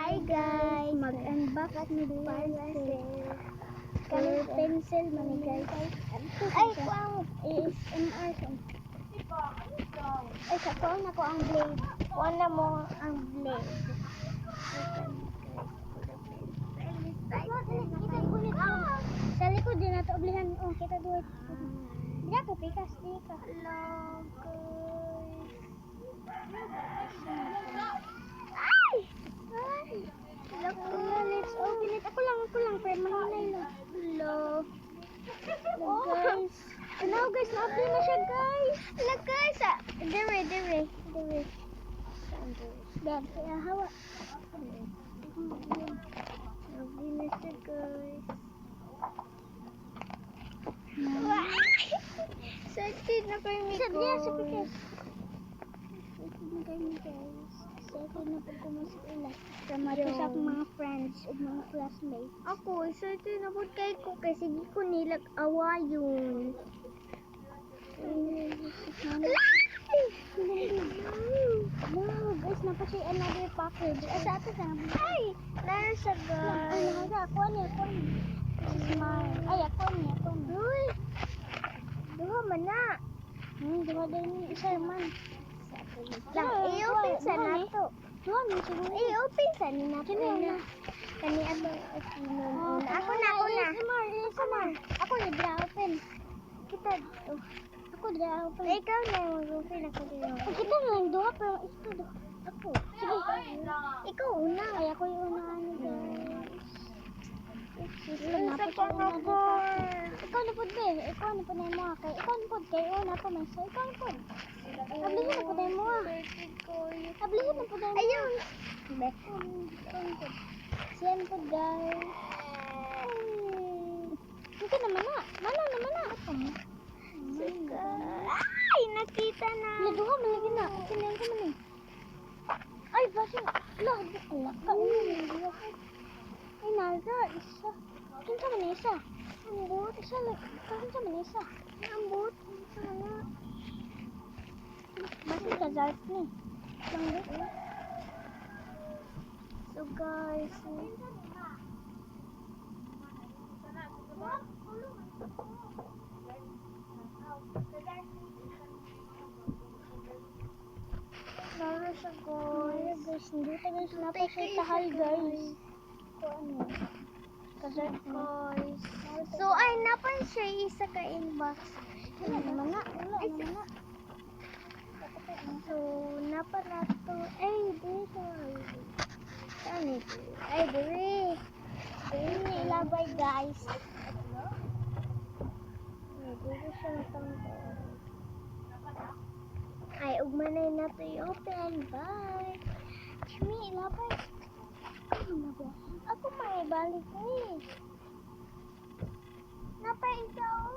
Hi guys, mag-unbox ni parcel. Color pencil man guys. Ay, ko ang ASMR ko. Ay, ko na ko ang blade. Kuha na mo ang blade. Sa likod din na ito oblihan. Oh, kita duwit. Hindi ako pikas, di ka. Hello guys. Ay! Ay! Let's open it. Ako lang. Pero mahinay lang. Hello. Guys. Hello guys, na-open na siya guys. Hello guys. Dire. Dan, kaya hawa. Na-open na siya guys. Excited na kayo ni ko. Sabi niya sa pikas. Excited na kayo ni guys. Excited na po kumasila. Sama ko sa akong mga friends o mga classmates. Ako, excited na po kayo ko kasi di ko nilag awayon. Wow, guys, napa siya another package. Sa ato sa ay, nasa guys. Ay, ako ni. Smile. Ay, ako ni. Uy! Duha man na. Duha din isa man. Lang, i-open sa nato. Duha man siguro. I-open sa ni nato na. Kani ato asinon. Ako na. ASMR. Ako na dra open. Kita dito. Ako dra open. Ikaw na mag-open ako dito. Kita lang duha pero ito duha. Ako. Sige. Ikaw una. Ay ako yung unahan ni guys. Ikaw na po be. Ikaw na po na mo kay. Ikaw na po kay una pa man sa ikaw na po. Ablihan na po na mo. Ablihan na po na mo. Ayun. Be. Siyan po guys. Ito naman na. Mana naman na. Ay, nakita na. Naduha man lagi na. Sinayin ko man eh. Ay, basta. Alaka. Ay, naga. Isa. Kinsa man isa? Ambot. Isa lang. Kinsa man isa? Ambot. Kinsa man na. Basta ka zarp ni. Langgot. So guys. Nara siya guys. Hindi tayo sinapa siya tahal guys. Kasar guys. So ay napan siya isa ka inbox. Wala naman na. So napa na to. Ay dito. Saan ito? Ay dire. Dire ilabay guys. Dire siya natanggo. Ay ugmanay na to i-open. Bye. Chimi ilabay. Ako may balik ni. Napa ikaw?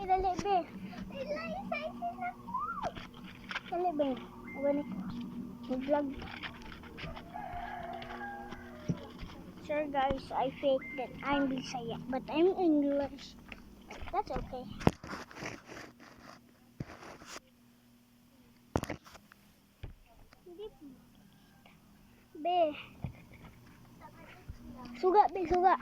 Dali be. Dali be. Uganik. Mag-vlog. Sure guys, I fake that I'm Bisaya, but I'm English. That's okay. Be. Suga be, suga.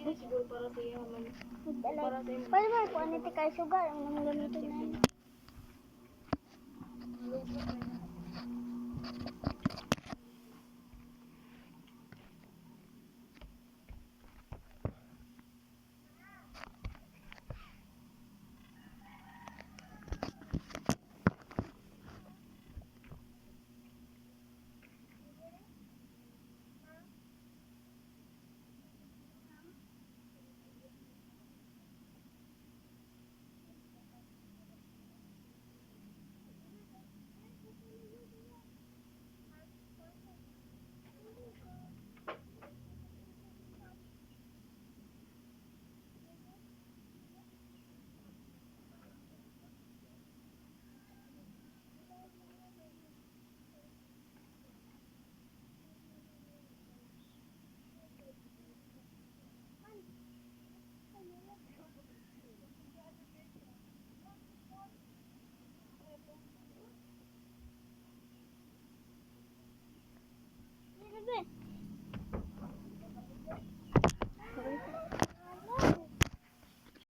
Siguro para sa iyo man. Pwede ba kung ano kay sugar ang nang gamitin na yun?